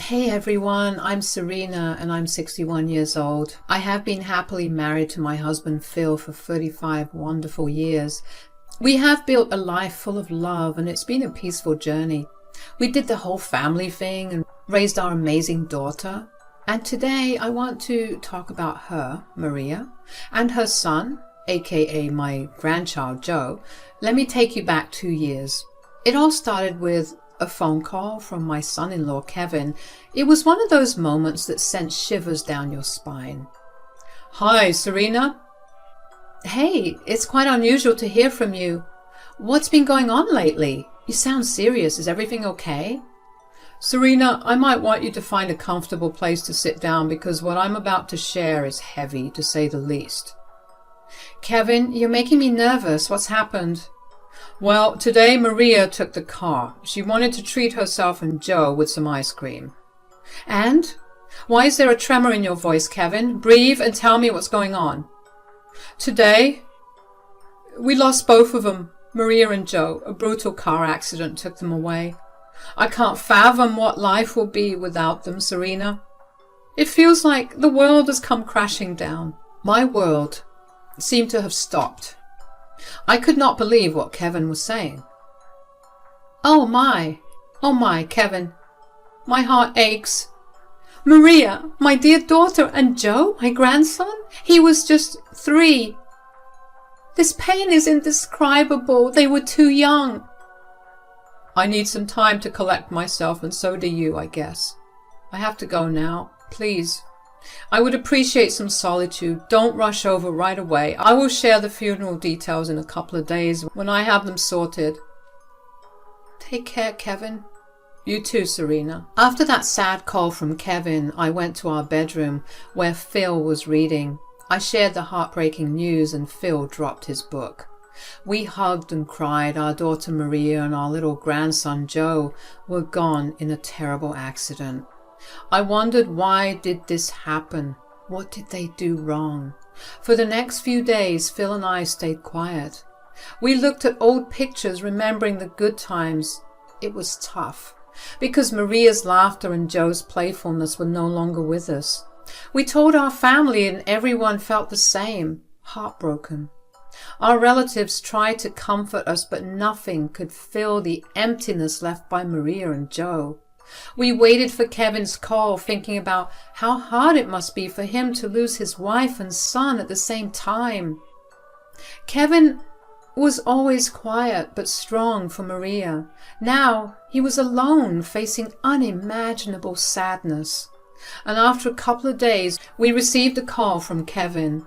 Hey everyone, I'm Serena and I'm 61 years old. I have been happily married to my husband Phil for 35 wonderful years. We have built a life full of love and it's been a peaceful journey. We did the whole family thing and raised our amazing daughter. And today I want to talk about her, Maria, and her son, aka my grandchild Joe. Let me take you back 2 years. It all started with a phone call from my son-in-law Kevin. It was one of those moments that sent shivers down your spine. Hi, Serena. Hey, it's quite unusual to hear from you. What's been going on lately? You sound serious. Is everything okay? Serena, I might want you to find a comfortable place to sit down because what I'm about to share is heavy, to say the least. Kevin, you're making me nervous. What's happened? Well, today Maria took the car. She wanted to treat herself and Joe with some ice cream. And? Why is there a tremor in your voice, Kevin? Breathe and tell me what's going on. Today, we lost both of them, Maria and Joe. A brutal car accident took them away. I can't fathom what life will be without them, Serena. It feels like the world has come crashing down. My world seemed to have stopped. I could not believe what Kevin was saying. Oh my, Kevin. My heart aches. Maria, my dear daughter, and Joe, my grandson, he was just 3. This pain is indescribable. They were too young. I need some time to collect myself, and so do you, I guess. I have to go now. Please. I would appreciate some solitude. Don't rush over right away. I will share the funeral details in a couple of days when I have them sorted. Take care, Kevin. You too, Serena. After that sad call from Kevin, I went to our bedroom where Phil was reading. I shared the heartbreaking news and Phil dropped his book. We hugged and cried. Our daughter Maria and our little grandson Joe were gone in a terrible accident. I wondered, why did this happen? What did they do wrong? For the next few days, Phil and I stayed quiet. We looked at old pictures, remembering the good times. It was tough, because Maria's laughter and Joe's playfulness were no longer with us. We told our family and everyone felt the same, heartbroken. Our relatives tried to comfort us, but nothing could fill the emptiness left by Maria and Joe. We waited for Kevin's call, thinking about how hard it must be for him to lose his wife and son at the same time. Kevin was always quiet but strong for Maria. Now he was alone, facing unimaginable sadness. And after a couple of days, we received a call from Kevin.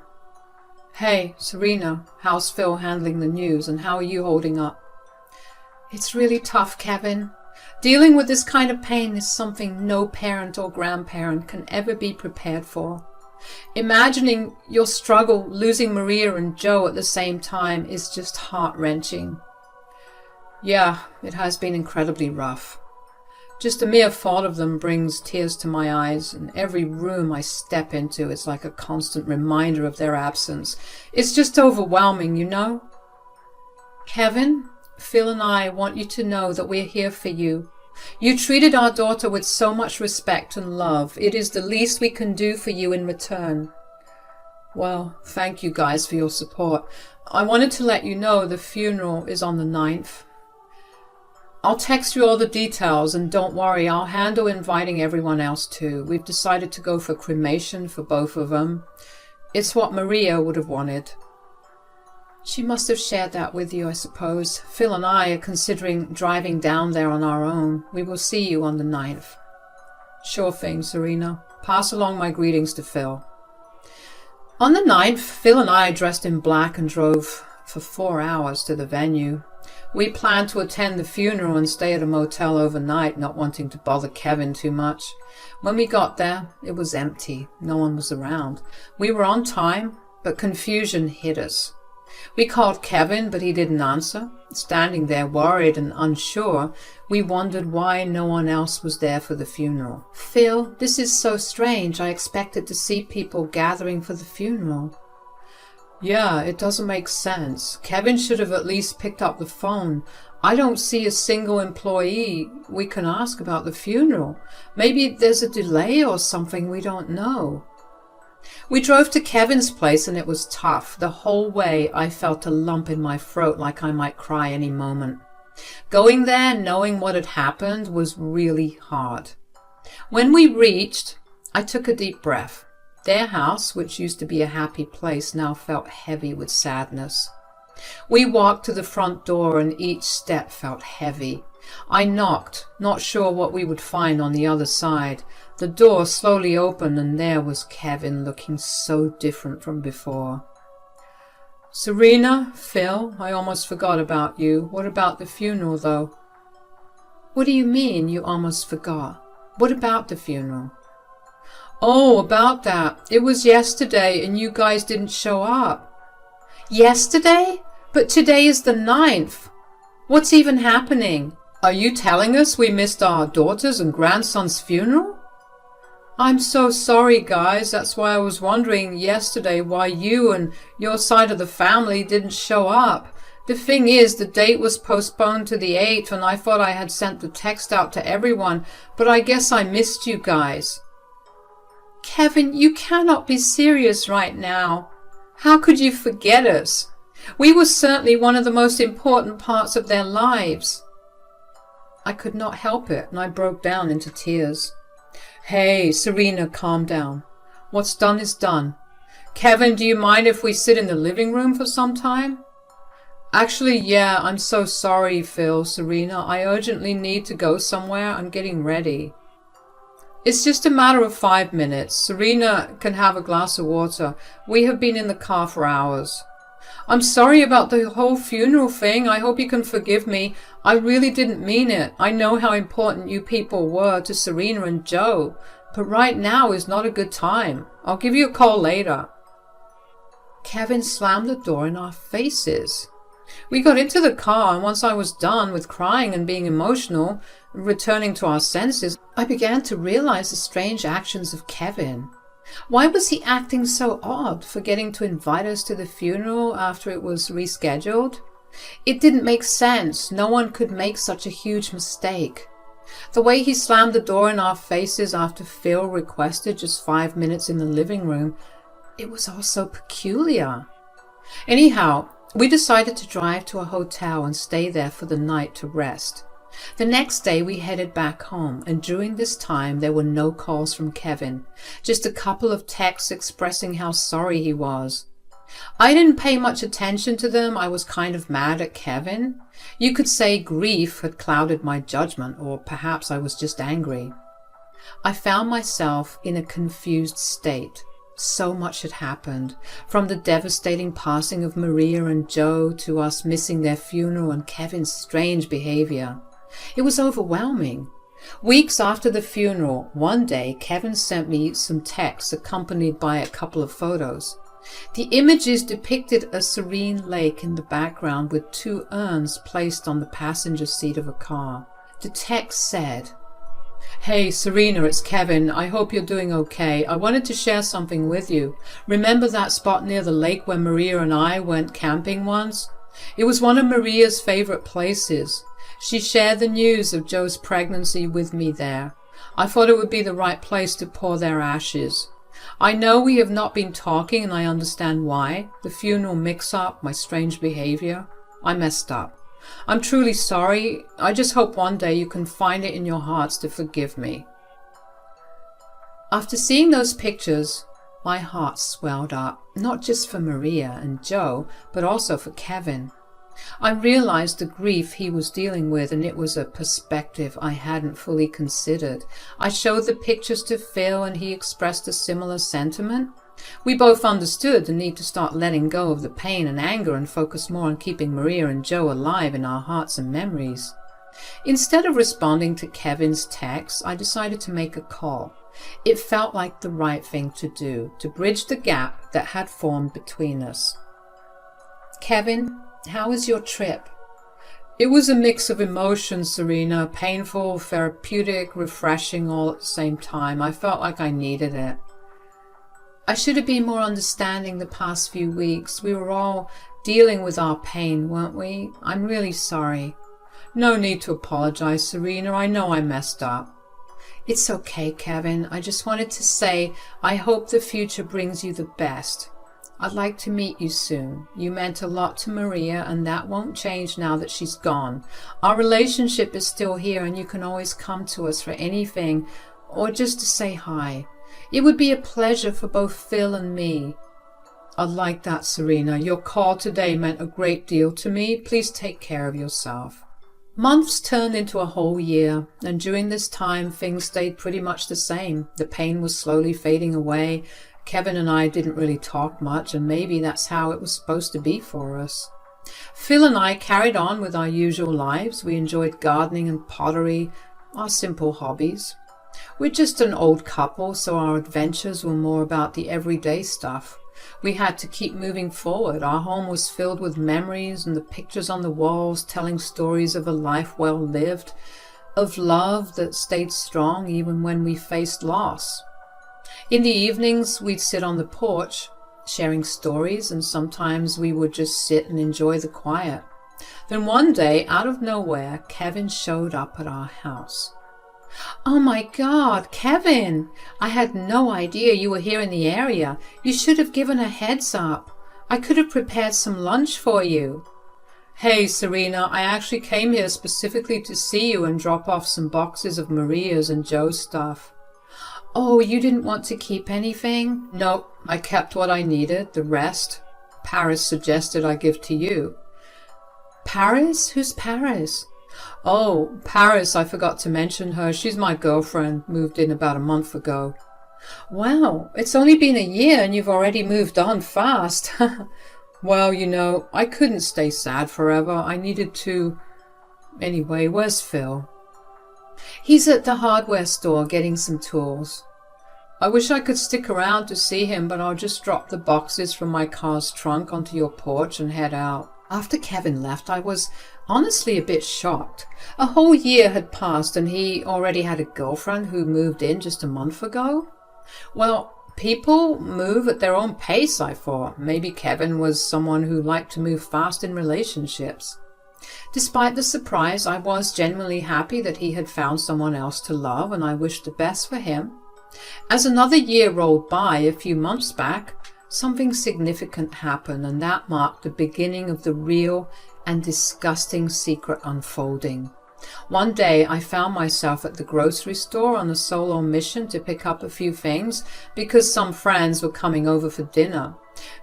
Hey, Serena, how's Phil handling the news and how are you holding up? It's really tough, Kevin. Dealing with this kind of pain is something no parent or grandparent can ever be prepared for. Imagining your struggle losing Maria and Joe at the same time is just heart-wrenching. Yeah, it has been incredibly rough. Just the mere thought of them brings tears to my eyes, and every room I step into is like a constant reminder of their absence. It's just overwhelming, you know? Kevin, Phil and I want you to know that we're here for you. You treated our daughter with so much respect and love. It is the least we can do for you in return. Well, thank you guys for your support. I wanted to let you know the funeral is on the 9th. I'll text you all the details, and don't worry, I'll handle inviting everyone else too. We've decided to go for cremation for both of them. It's what Maria would have wanted. She must have shared that with you, I suppose. Phil and I are considering driving down there on our own. We will see you on the 9th. Sure thing, Serena. Pass along my greetings to Phil. On the 9th, Phil and I dressed in black and drove for 4 hours to the venue. We planned to attend the funeral and stay at a motel overnight, not wanting to bother Kevin too much. When we got there, it was empty. No one was around. We were on time, but confusion hit us. We called Kevin, but he didn't answer. Standing there worried and unsure, we wondered why no one else was there for the funeral. Phil, this is so strange. I expected to see people gathering for the funeral. Yeah, it doesn't make sense. Kevin should have at least picked up the phone. I don't see a single employee we can ask about the funeral. Maybe there's a delay or something we don't know. We drove to Kevin's place and it was tough. The whole way I felt a lump in my throat like I might cry any moment. Going there, knowing what had happened, was really hard. When we reached, I took a deep breath. Their house, which used to be a happy place, now felt heavy with sadness. We walked to the front door and each step felt heavy. I knocked, not sure what we would find on the other side. The door slowly opened and there was Kevin, looking so different from before. Serena, Phil, I almost forgot about you. What about the funeral, though? What do you mean, you almost forgot? What about the funeral? Oh, about that. It was yesterday and you guys didn't show up. Yesterday? But today is the 9th. What's even happening? Are you telling us we missed our daughter's and grandson's funeral? I'm so sorry, guys. That's why I was wondering yesterday why you and your side of the family didn't show up. The thing is, the date was postponed to the 8th and I thought I had sent the text out to everyone, but I guess I missed you guys. Kevin, you cannot be serious right now. How could you forget us? We were certainly one of the most important parts of their lives. I could not help it and I broke down into tears. Hey, Serena, calm down. What's done is done. Kevin, do you mind if we sit in the living room for some time? Actually, yeah, I'm so sorry, Phil, Serena. I urgently need to go somewhere. I'm getting ready. It's just a matter of 5 minutes. Serena can have a glass of water. We have been in the car for hours. I'm sorry about the whole funeral thing. I hope you can forgive me. I really didn't mean it. I know how important you people were to Serena and Joe, but right now is not a good time. I'll give you a call later. Kevin slammed the door in our faces. We got into the car, and once I was done with crying and being emotional, returning to our senses, I began to realize the strange actions of Kevin. Why was he acting so odd, forgetting to invite us to the funeral after it was rescheduled? It didn't make sense. No one could make such a huge mistake. The way he slammed the door in our faces after Phil requested just 5 minutes in the living room, it was all so peculiar. Anyhow, we decided to drive to a hotel and stay there for the night to rest. The next day we headed back home, and during this time there were no calls from Kevin, just a couple of texts expressing how sorry he was. I didn't pay much attention to them. I was kind of mad at Kevin. You could say grief had clouded my judgment, or perhaps I was just angry. I found myself in a confused state. So much had happened, from the devastating passing of Maria and Joe to us missing their funeral and Kevin's strange behavior. It was overwhelming. Weeks after the funeral, one day Kevin sent me some texts accompanied by a couple of photos. The images depicted a serene lake in the background with 2 urns placed on the passenger seat of a car. The text said, Hey, Serena, it's Kevin. I hope you're doing okay. I wanted to share something with you. Remember that spot near the lake where Maria and I went camping once? It was one of Maria's favorite places. She shared the news of Joe's pregnancy with me there. I thought it would be the right place to pour their ashes. I know we have not been talking and I understand why. The funeral mix-up, my strange behavior. I messed up. I'm truly sorry. I just hope one day you can find it in your hearts to forgive me. After seeing those pictures, my heart swelled up, not just for Maria and Joe, but also for Kevin. I realized the grief he was dealing with, and it was a perspective I hadn't fully considered. I showed the pictures to Phil, and he expressed a similar sentiment. We both understood the need to start letting go of the pain and anger and focus more on keeping Maria and Joe alive in our hearts and memories. Instead of responding to Kevin's text, I decided to make a call. It felt like the right thing to do, to bridge the gap that had formed between us. Kevin, how was your trip? It was a mix of emotions, Serena, painful, therapeutic, refreshing all at the same time. I felt like I needed it. I should have been more understanding the past few weeks. We were all dealing with our pain, weren't we? I'm really sorry. No need to apologize, Serena. I know I messed up. It's okay, Kevin. I just wanted to say I hope the future brings you the best. I'd like to meet you soon. You meant a lot to Maria, and that won't change now that she's gone. Our relationship is still here, and you can always come to us for anything or just to say hi. It would be a pleasure for both Phil and me. I like that, Serena. Your call today meant a great deal to me. Please take care of yourself. Months turned into a whole year, and during this time things stayed pretty much the same. The pain was slowly fading away. Kevin and I didn't really talk much, and maybe that's how it was supposed to be for us. Phil and I carried on with our usual lives. We enjoyed gardening and pottery, our simple hobbies. We're just an old couple, so our adventures were more about the everyday stuff. We had to keep moving forward. Our home was filled with memories, and the pictures on the walls telling stories of a life well lived, of love that stayed strong even when we faced loss. In the evenings, we'd sit on the porch, sharing stories, and sometimes we would just sit and enjoy the quiet. Then one day, out of nowhere, Kevin showed up at our house. Oh my God, Kevin! I had no idea you were here in the area. You should have given a heads up. I could have prepared some lunch for you. Hey, Serena, I actually came here specifically to see you and drop off some boxes of Maria's and Joe's stuff. Oh, you didn't want to keep anything? Nope, I kept what I needed. The rest, Paris suggested I give to you. Paris? Who's Paris? Oh, Paris, I forgot to mention her. She's my girlfriend, moved in about a month ago. Wow, it's only been a year and you've already moved on fast. Well, you know, I couldn't stay sad forever. I needed to... Anyway, where's Phil? He's at the hardware store getting some tools. I wish I could stick around to see him, but I'll just drop the boxes from my car's trunk onto your porch and head out. After Kevin left, I was honestly a bit shocked. A whole year had passed and he already had a girlfriend who moved in just a month ago. Well, people move at their own pace, I thought. Maybe Kevin was someone who liked to move fast in relationships. Despite the surprise, I was genuinely happy that he had found someone else to love, and I wished the best for him. As another year rolled by, a few months back, something significant happened, and that marked the beginning of the real and disgusting secret unfolding. One day I found myself at the grocery store on a solo mission to pick up a few things because some friends were coming over for dinner.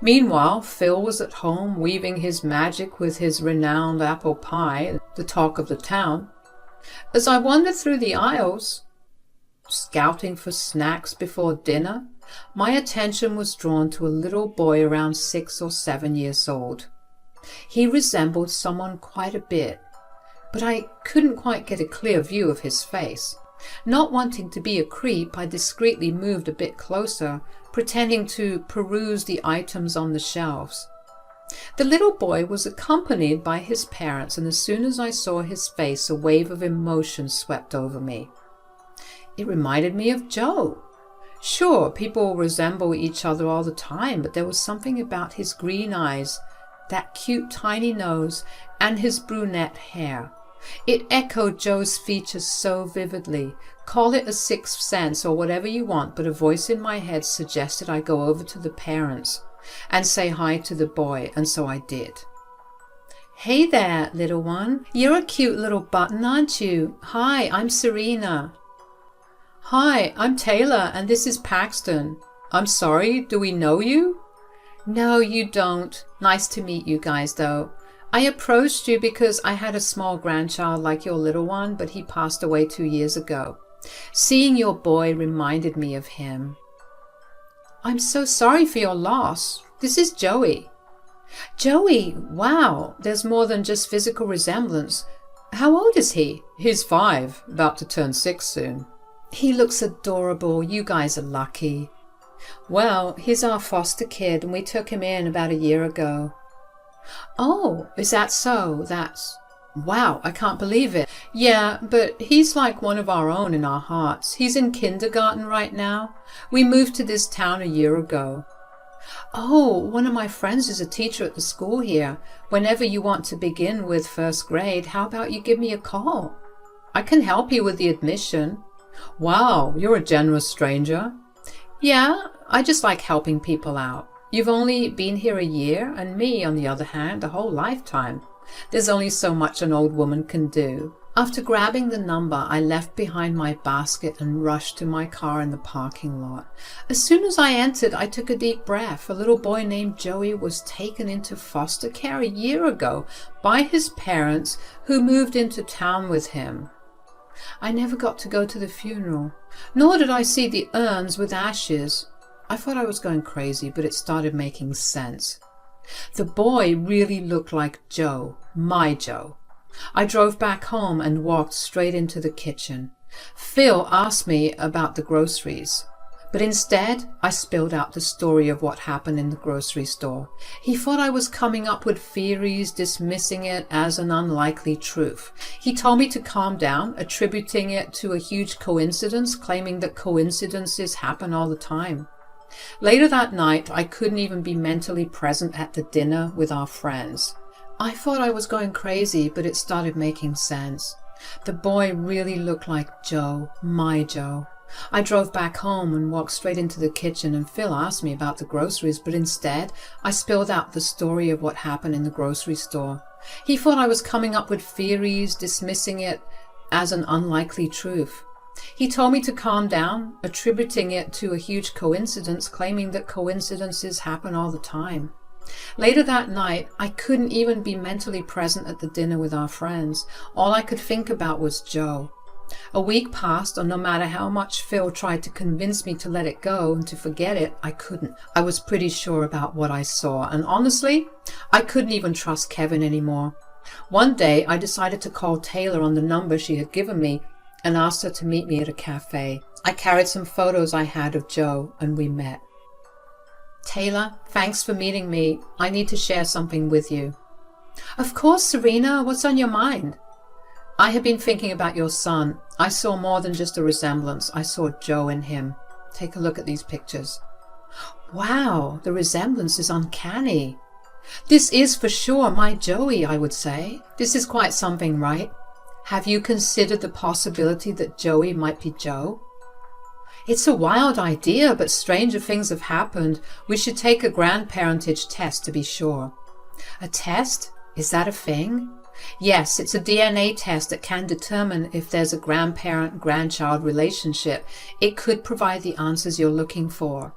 Meanwhile, Phil was at home weaving his magic with his renowned apple pie, the talk of the town. As I wandered through the aisles, scouting for snacks before dinner, my attention was drawn to a little boy around 6 or 7 years old. He resembled someone quite a bit, but I couldn't quite get a clear view of his face. Not wanting to be a creep, I discreetly moved a bit closer, pretending to peruse the items on the shelves. The little boy was accompanied by his parents, and as soon as I saw his face, a wave of emotion swept over me. It reminded me of Joe. Sure, people resemble each other all the time, but there was something about his green eyes, that cute tiny nose, and his brunette hair. It echoed Joe's features so vividly. Call it a sixth sense or whatever you want, but a voice in my head suggested I go over to the parents and say hi to the boy, and so I did. Hey there, little one. You're a cute little button, aren't you? Hi, I'm Serena. Hi, I'm Taylor, and this is Paxton. I'm sorry, do we know you? No, you don't. Nice to meet you guys, though. I approached you because I had a small grandchild like your little one, but he passed away 2 years ago. Seeing your boy reminded me of him. I'm so sorry for your loss. This is Joey. Joey, wow, there's more than just physical resemblance. How old is he? He's 5, about to turn 6 soon. He looks adorable. You guys are lucky. Well, he's our foster kid, and we took him in about a year ago. Oh, is that so? Wow, I can't believe it. Yeah, but he's like one of our own in our hearts. He's in kindergarten right now. We moved to this town a year ago. Oh, one of my friends is a teacher at the school here. Whenever you want to begin with first grade, how about you give me a call? I can help you with the admission. Wow, you're a generous stranger. Yeah, I just like helping people out. You've only been here a year, and me, on the other hand, a whole lifetime. There's only so much an old woman can do. After grabbing the number, I left behind my basket and rushed to my car in the parking lot. As soon as I entered, I took a deep breath. A little boy named Joey was taken into foster care a year ago by his parents, who moved into town with him. I never got to go to the funeral, nor did I see the urns with ashes. I thought I was going crazy, but it started making sense. The boy really looked like Joe, my Joe. I drove back home and walked straight into the kitchen. Phil asked me about the groceries, but instead I spilled out the story of what happened in the grocery store. He thought I was coming up with theories, dismissing it as an unlikely truth. He told me to calm down, attributing it to a huge coincidence, claiming that coincidences happen all the time. Later that night, I couldn't even be mentally present at the dinner with our friends. I thought I was going crazy, but it started making sense. The boy really looked like Joe, my Joe. I drove back home and walked straight into the kitchen, and Phil asked me about the groceries, but instead I spilled out the story of what happened in the grocery store. He thought I was coming up with theories, dismissing it as an unlikely truth. He told me to calm down, attributing it to a huge coincidence, claiming that coincidences happen all the time. Later that night, I couldn't even be mentally present at the dinner with our friends. All I could think about was Joe. A week passed, and no matter how much Phil tried to convince me to let it go and to forget it, I couldn't. I was pretty sure about what I saw, and honestly, I couldn't even trust Kevin anymore. One day, I decided to call Taylor on the number she had given me and asked her to meet me at a cafe. I carried some photos I had of Joe, and we met. Taylor, thanks for meeting me. I need to share something with you. Of course, Serena. What's on your mind? I have been thinking about your son. I saw more than just a resemblance. I saw Joe in him. Take a look at these pictures. Wow, the resemblance is uncanny. This is for sure my Joey, I would say. This is quite something, right? Have you considered the possibility that Joey might be Joe? It's a wild idea, but stranger things have happened. We should take a grandparentage test to be sure. A test? Is that a thing? Yes, it's a DNA test that can determine if there's a grandparent-grandchild relationship. It could provide the answers you're looking for.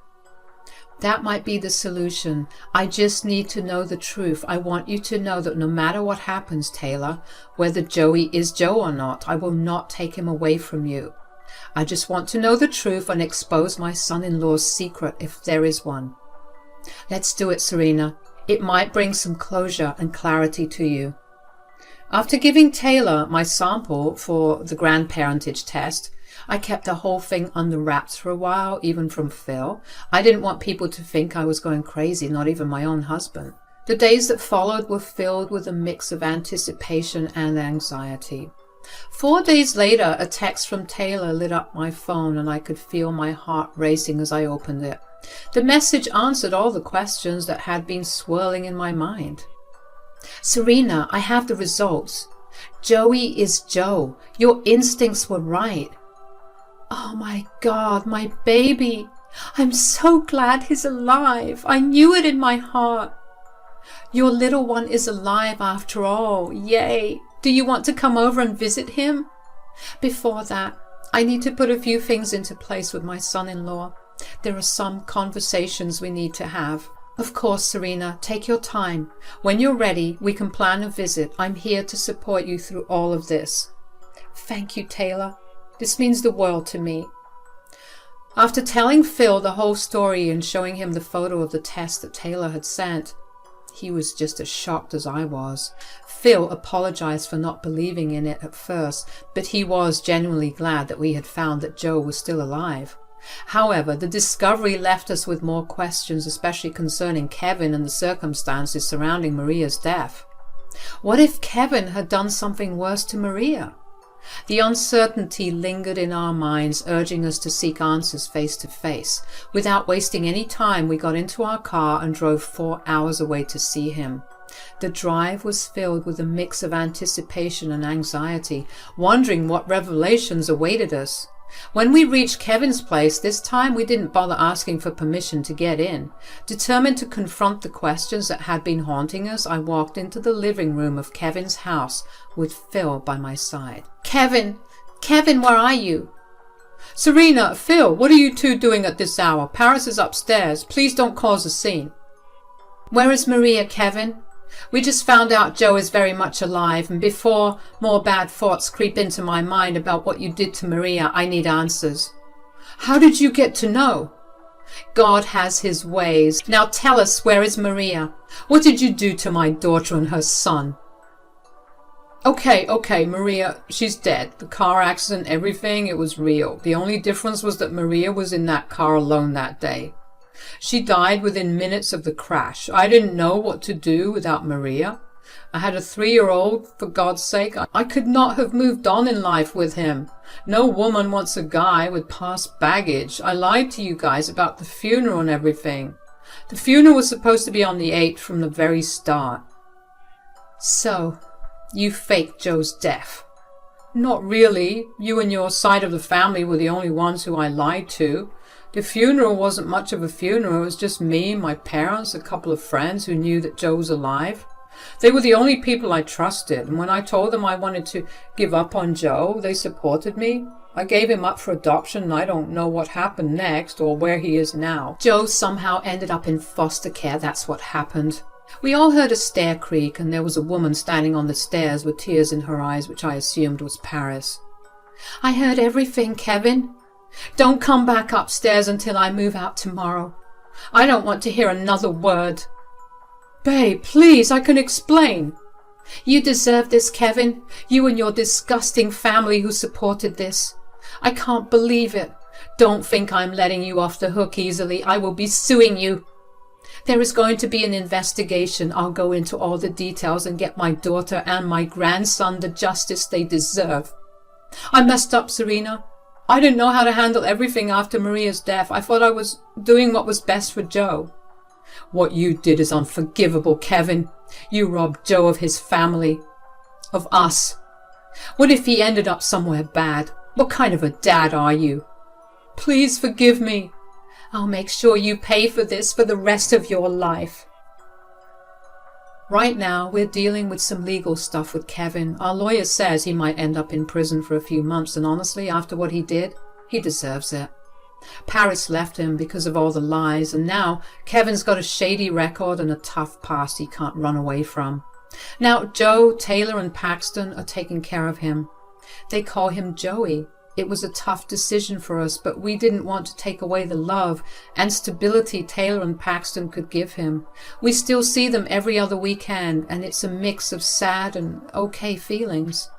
That might be the solution. I just need to know the truth. I want you to know that no matter what happens, Taylor, whether Joey is Joe or not, I will not take him away from you. I just want to know the truth and expose my son-in-law's secret if there is one. Let's do it, Serena. It might bring some closure and clarity to you. After giving Taylor my sample for the grandparentage test, I kept the whole thing under wraps for a while, even from Phil. I didn't want people to think I was going crazy, not even my own husband. The days that followed were filled with a mix of anticipation and anxiety. 4 days later, a text from Taylor lit up my phone, and I could feel my heart racing as I opened it. The message answered all the questions that had been swirling in my mind. Serena, I have the results. Joey is Joe. Your instincts were right. Oh my God, my baby. I'm so glad he's alive. I knew it in my heart. Your little one is alive after all. Yay. Do you want to come over and visit him? Before that, I need to put a few things into place with my son-in-law. There are some conversations we need to have. Of course, Serena, take your time. When you're ready, we can plan a visit. I'm here to support you through all of this. Thank you, Taylor. This means the world to me. After telling Phil the whole story and showing him the photo of the test that Taylor had sent, he was just as shocked as I was. Phil apologized for not believing in it at first, but he was genuinely glad that we had found that Joe was still alive. However, the discovery left us with more questions, especially concerning Kevin and the circumstances surrounding Maria's death. What if Kevin had done something worse to Maria? The uncertainty lingered in our minds, urging us to seek answers face to face. Without wasting any time, we got into our car and drove 4 hours away to see him. The drive was filled with a mix of anticipation and anxiety, wondering what revelations awaited us. When we reached Kevin's place, this time we didn't bother asking for permission to get in. Determined to confront the questions that had been haunting us, I walked into the living room of Kevin's house with Phil by my side. Kevin, where are you? Serena, Phil, what are you two doing at this hour? Paris is upstairs. Please don't cause a scene. Where is Maria, Kevin? We just found out Joe is very much alive, and before more bad thoughts creep into my mind about what you did to Maria, I need answers. How did you get to know? God has his ways. Now tell us, where is Maria? What did you do to my daughter and her son? Okay, Maria, she's dead. The car accident, everything, it was real. The only difference was that Maria was in that car alone that day. She died within minutes of the crash. I didn't know what to do without Maria. I had a 3-year-old, for God's sake. I could not have moved on in life with him. No woman wants a guy with past baggage. I lied to you guys about the funeral and everything. The funeral was supposed to be on the 8th from the very start. So, you faked Joe's death. Not really. You and your side of the family were the only ones who I lied to. The funeral wasn't much of a funeral. It was just me, my parents, a couple of friends who knew that Joe was alive. They were the only people I trusted, and when I told them I wanted to give up on Joe, they supported me. I gave him up for adoption, and I don't know what happened next or where he is now. Joe somehow ended up in foster care, that's what happened. We all heard a stair creak, and there was a woman standing on the stairs with tears in her eyes, which I assumed was Paris. I heard everything, Kevin. Don't come back upstairs until I move out tomorrow. I don't want to hear another word. Babe, please, I can explain. You deserve this, Kevin. You and your disgusting family who supported this. I can't believe it. Don't think I'm letting you off the hook easily. I will be suing you. There is going to be an investigation. I'll go into all the details and get my daughter and my grandson the justice they deserve. I messed up, Serena. I didn't know how to handle everything after Maria's death. I thought I was doing what was best for Joe. What you did is unforgivable, Kevin. You robbed Joe of his family. Of us. What if he ended up somewhere bad? What kind of a dad are you? Please forgive me. I'll make sure you pay for this for the rest of your life. Right now, we're dealing with some legal stuff with Kevin. Our lawyer says he might end up in prison for a few months, and honestly, after what he did, he deserves it. Paris left him because of all the lies, and now Kevin's got a shady record and a tough past he can't run away from. Now, Joe, Taylor, and Paxton are taking care of him. They call him Joey. It was a tough decision for us, but we didn't want to take away the love and stability Taylor and Paxton could give him. We still see them every other weekend, and it's a mix of sad and okay feelings.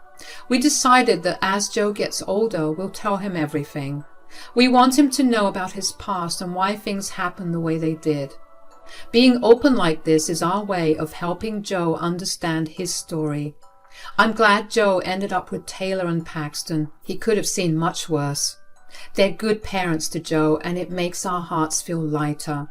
We decided that as Joe gets older, we'll tell him everything. We want him to know about his past and why things happened the way they did. Being open like this is our way of helping Joe understand his story. I'm glad Joe ended up with Taylor and Paxton. He could have seen much worse. They're good parents to Joe, and it makes our hearts feel lighter.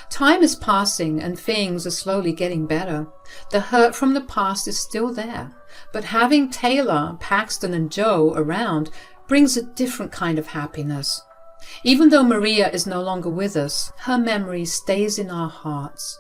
Time is passing, and things are slowly getting better. The hurt from the past is still there, but having Taylor, Paxton, and Joe around brings a different kind of happiness. Even though Maria is no longer with us, her memory stays in our hearts.